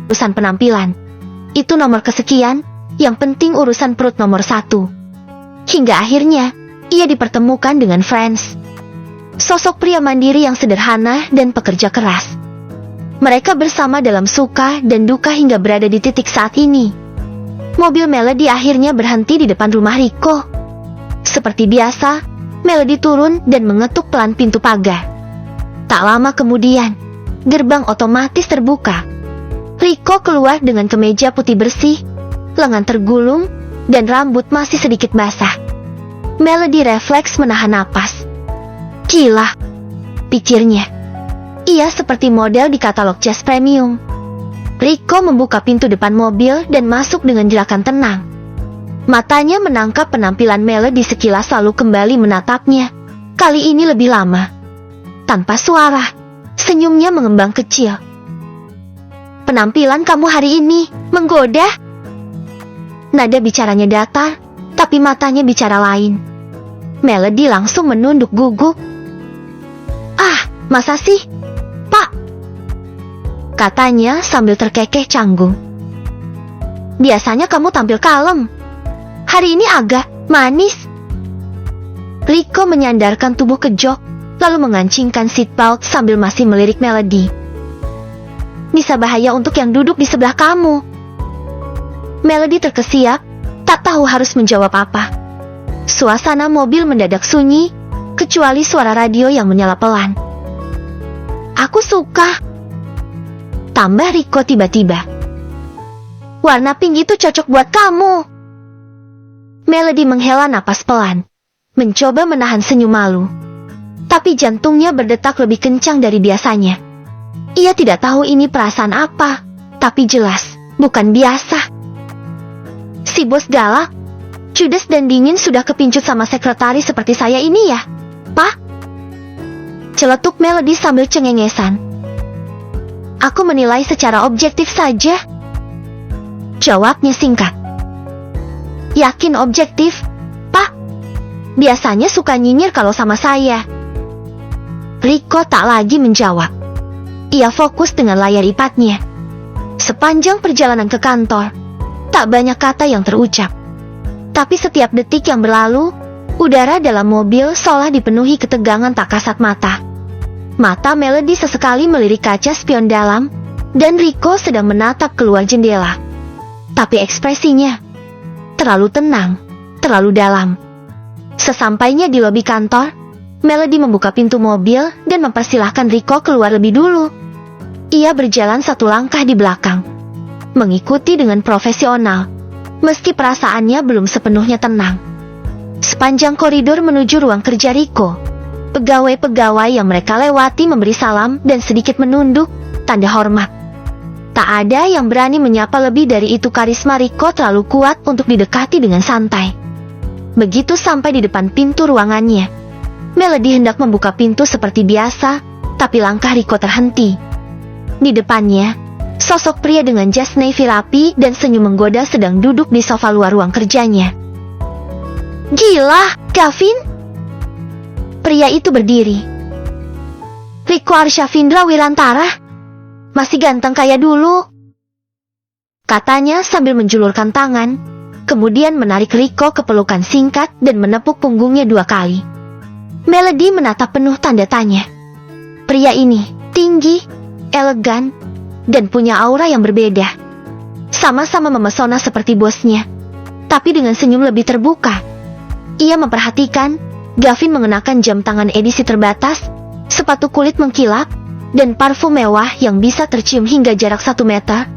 urusan penampilan. Itu nomor kesekian, yang penting urusan perut nomor 1. Hingga akhirnya, ia dipertemukan dengan Franz. Sosok pria mandiri yang sederhana dan pekerja keras. Mereka bersama dalam suka dan duka hingga berada di titik saat ini. Mobil Melody akhirnya berhenti di depan rumah Rico. Seperti biasa, Melody turun dan mengetuk pelan pintu pagar. Tak lama kemudian, gerbang otomatis terbuka. Rico keluar dengan kemeja putih bersih, lengan tergulung, dan rambut masih sedikit basah. Melody refleks menahan napas. Gila, pikirnya. Ia seperti model di katalog jas premium. Rico membuka pintu depan mobil dan masuk dengan gerakan tenang. Matanya menangkap penampilan Melody sekilas lalu kembali menatapnya. Kali ini lebih lama. Tanpa suara, senyumnya mengembang kecil. Penampilan kamu hari ini menggoda. Nada bicaranya datar, tapi matanya bicara lain. Melody langsung menunduk gugup. Ah, masa sih, Pak? Katanya sambil terkekeh canggung. Biasanya kamu tampil kalem. Hari ini agak manis. Rico menyandarkan tubuh ke jok, lalu mengancingkan seatbelt sambil masih melirik Melody. Bisa bahaya untuk yang duduk di sebelah kamu. Melody terkesiap, tak tahu harus menjawab apa. Suasana mobil mendadak sunyi, kecuali suara radio yang menyala pelan. Aku suka. Tambah Rico tiba-tiba. Warna pink itu cocok buat kamu. Melody menghela napas pelan, mencoba menahan senyum malu. Tapi jantungnya berdetak lebih kencang dari biasanya. Ia tidak tahu ini perasaan apa, tapi jelas, bukan biasa. Si bos galak, judes dan dingin sudah kepincut sama sekretaris seperti saya ini ya, Pak? Celetuk Melody sambil cengengesan. Aku menilai secara objektif saja. Jawabnya singkat. Yakin objektif, Pak? Biasanya suka nyinyir kalau sama saya. Rico tak lagi menjawab. Ia fokus dengan layar iPad-nya. Sepanjang perjalanan ke kantor, tak banyak kata yang terucap. Tapi setiap detik yang berlalu, udara dalam mobil seolah dipenuhi ketegangan tak kasat mata. Mata Melody sesekali melirik kaca spion dalam, dan Rico sedang menatap keluar jendela. Tapi ekspresinya terlalu tenang, terlalu dalam. Sesampainya di lobi kantor, Melody membuka pintu mobil dan mempersilahkan Rico keluar lebih dulu. Ia berjalan satu langkah di belakang, mengikuti dengan profesional, meski perasaannya belum sepenuhnya tenang. Sepanjang koridor menuju ruang kerja Rico, pegawai-pegawai yang mereka lewati memberi salam dan sedikit menunduk, tanda hormat. Tak ada yang berani menyapa lebih dari itu. Karisma Rico terlalu kuat untuk didekati dengan santai. Begitu sampai di depan pintu ruangannya, Melody hendak membuka pintu seperti biasa, tapi langkah Rico terhenti. Di depannya, sosok pria dengan jas navy rapi dan senyum menggoda sedang duduk di sofa luar ruang kerjanya. Gila, Gavin? Pria itu berdiri. Rico Arshavindra Wirantara? Masih ganteng kayak dulu. Katanya sambil menjulurkan tangan, kemudian menarik Rico ke pelukan singkat dan menepuk punggungnya 2 kali. Melody menatap penuh tanda tanya. Pria ini tinggi, elegan, dan punya aura yang berbeda. Sama-sama memesona seperti bosnya, tapi dengan senyum lebih terbuka. Ia memperhatikan, Gavin mengenakan jam tangan edisi terbatas, sepatu kulit mengkilap, dan parfum mewah yang bisa tercium hingga jarak 1 meter.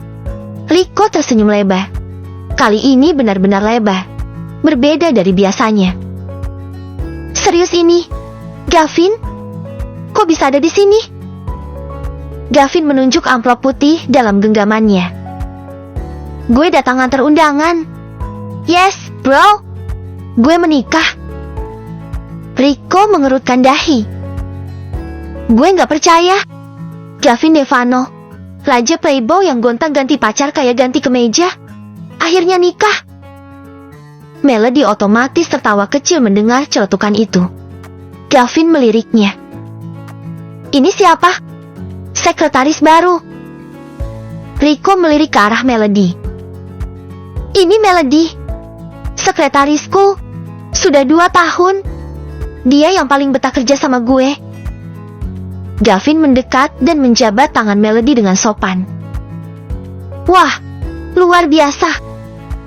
Rico tersenyum lebar. Kali ini benar-benar lebar, berbeda dari biasanya. Serius ini, Gavin? Kok bisa ada di sini? Gavin menunjuk amplop putih dalam genggamannya. Gue datang nganter undangan. Yes, bro. Gue menikah. Rico mengerutkan dahi. Gue gak percaya. Gavin Devano, raja playboy yang gonta-ganti pacar kayak ganti kemeja, akhirnya nikah. Melody otomatis tertawa kecil mendengar celetukan itu. Gavin meliriknya. Ini siapa? Sekretaris baru. Rico melirik ke arah Melody. Ini Melody, sekretarisku. Sudah 2 tahun. Dia yang paling betah kerja sama gue. Gavin mendekat dan menjabat tangan Melody dengan sopan. Wah, luar biasa.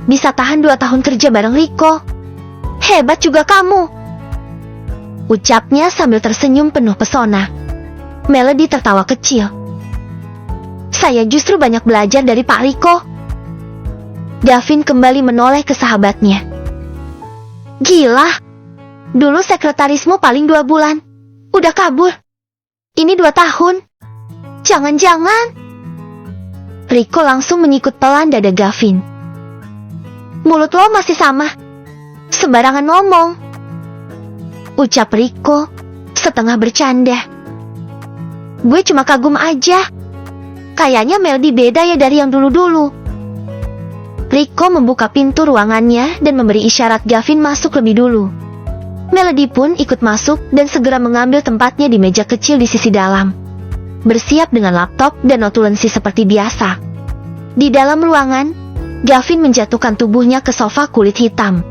Bisa tahan 2 tahun kerja bareng Rico. Hebat juga kamu, ucapnya sambil tersenyum penuh pesona. Melody tertawa kecil. Saya justru banyak belajar dari Pak Rico. Gavin kembali menoleh ke sahabatnya. Gila, dulu sekretarismu paling 2 bulan. Udah kabur. Ini 2 tahun. Jangan-jangan. Rico langsung menyikut pelan dada Gavin. Mulut lo masih sama. Sembarangan ngomong, ucap Rico setengah bercanda. Gue cuma kagum aja. Kayaknya Melody beda ya dari yang dulu-dulu. Rico membuka pintu ruangannya dan memberi isyarat Gavin masuk lebih dulu. Melody pun ikut masuk dan segera mengambil tempatnya di meja kecil di sisi dalam, bersiap dengan laptop dan notulensi seperti biasa. Di dalam ruangan, Gavin menjatuhkan tubuhnya ke sofa kulit hitam.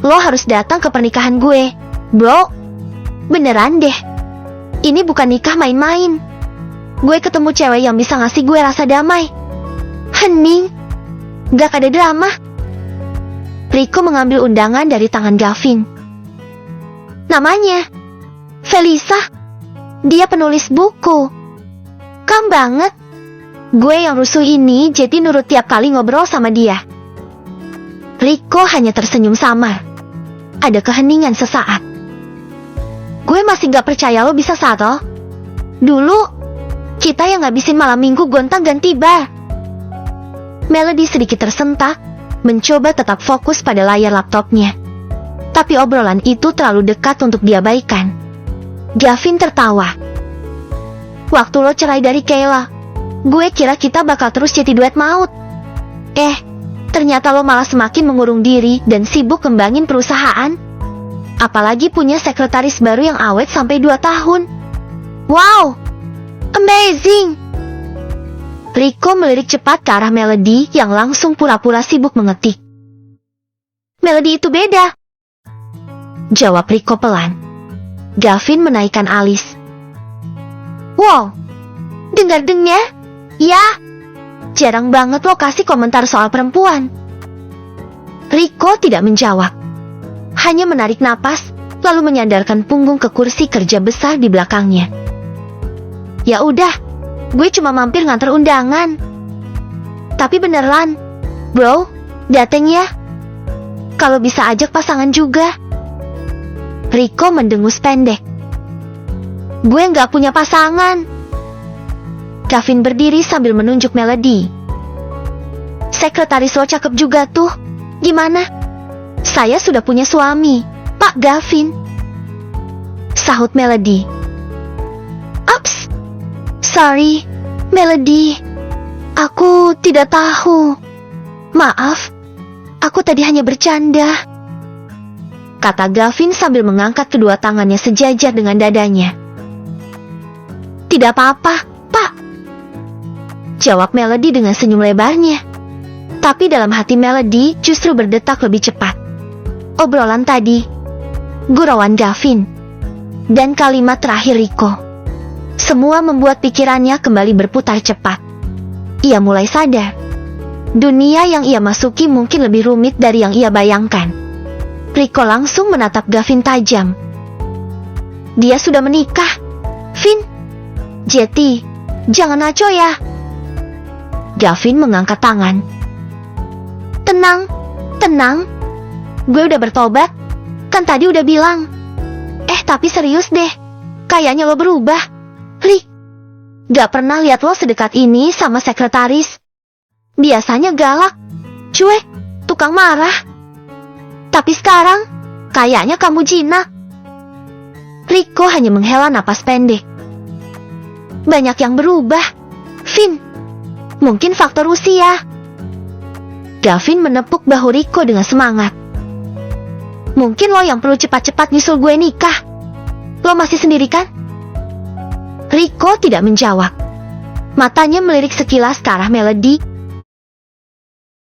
Lo harus datang ke pernikahan gue, bro. Beneran deh. Ini bukan nikah main-main. Gue ketemu cewek yang bisa ngasih gue rasa damai. Hening. Gak ada drama. Rico mengambil undangan dari tangan Gavin. Namanya Felisa. Dia penulis buku. Kam banget. Gue yang rusuh ini jadi nurut tiap kali ngobrol sama dia. Rico hanya tersenyum samar. Ada keheningan sesaat. Gue masih gak percaya lo bisa satel. Dulu, kita yang ngabisin malam minggu gonta-ganti bar. Melody sedikit tersentak, mencoba tetap fokus pada layar laptopnya. Tapi obrolan itu terlalu dekat untuk diabaikan. Gavin tertawa. Waktu lo cerai dari Kayla, gue kira kita bakal terus jadi duet maut. Ternyata lo malah semakin mengurung diri dan sibuk kembangin perusahaan. Apalagi punya sekretaris baru yang awet sampai 2 tahun. Wow, amazing. Rico melirik cepat ke arah Melody yang langsung pura-pura sibuk mengetik. Melody itu beda, jawab Rico pelan. Gavin menaikkan alis. Wow, dengar-dengar? Ya, jarang banget lo kasih komentar soal perempuan. Rico tidak menjawab. Hanya menarik napas, lalu menyandarkan punggung ke kursi kerja besar di belakangnya. Ya udah, gue cuma mampir nganter undangan. Tapi beneran, bro, dateng ya. Kalau bisa ajak pasangan juga. Rico mendengus pendek. Gue nggak punya pasangan. Gavin berdiri sambil menunjuk Melody. Sekretaris lo cakep juga tuh. Gimana? Saya sudah punya suami, Pak Gavin, sahut Melody. Ups, sorry, Melody. Aku tidak tahu. Maaf, aku tadi hanya bercanda, kata Gavin sambil mengangkat kedua tangannya sejajar dengan dadanya. Tidak apa-apa, Pak, jawab Melody dengan senyum lebarnya. Tapi dalam hati Melody justru berdetak lebih cepat. Obrolan tadi, gurauan Gavin, dan kalimat terakhir Rico, semua membuat pikirannya kembali berputar cepat. Ia mulai sadar, dunia yang ia masuki mungkin lebih rumit dari yang ia bayangkan. Rico langsung menatap Gavin tajam. Dia sudah menikah, Vin. Jetty, jangan ngaco ya. Gavin mengangkat tangan. Tenang, tenang. Gue udah bertobat. Kan tadi udah bilang. Tapi serius deh. Kayaknya lo berubah. Rick, gak pernah lihat lo sedekat ini sama sekretaris. Biasanya galak, cuek, tukang marah. Tapi sekarang, kayaknya kamu jinak. Rico hanya menghela napas pendek. Banyak yang berubah, Vin. Mungkin faktor usia. Gavin menepuk bahu Rico dengan semangat. Mungkin lo yang perlu cepat-cepat nyusul gue nikah. Lo masih sendiri kan? Rico tidak menjawab. Matanya melirik sekilas ke arah Melody